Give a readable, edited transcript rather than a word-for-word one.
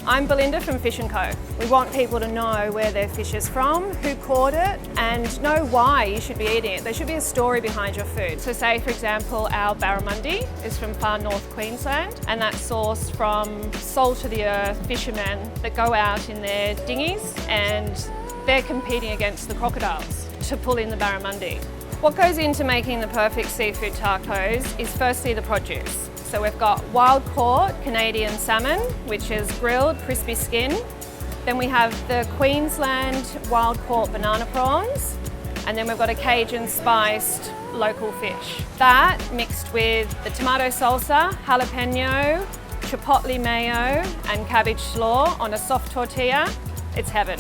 I'm Belinda from Fish & Co. We want people to know where their fish is from, who caught it, and know why you should be eating it. There should be a story behind your food. So say, for example, our Barramundi is from Far North Queensland, and that's sourced from salt-of-the-earth fishermen that go out in their dinghies, and they're competing against the crocodiles to pull in the Barramundi. What goes into making the perfect seafood tacos is firstly the produce. So we've got wild caught Canadian salmon, which is grilled, crispy skin. Then we have the Queensland wild caught banana prawns. And then we've got a Cajun spiced local fish. That mixed with the tomato salsa, jalapeno, chipotle mayo and cabbage slaw on a soft tortilla, it's heaven.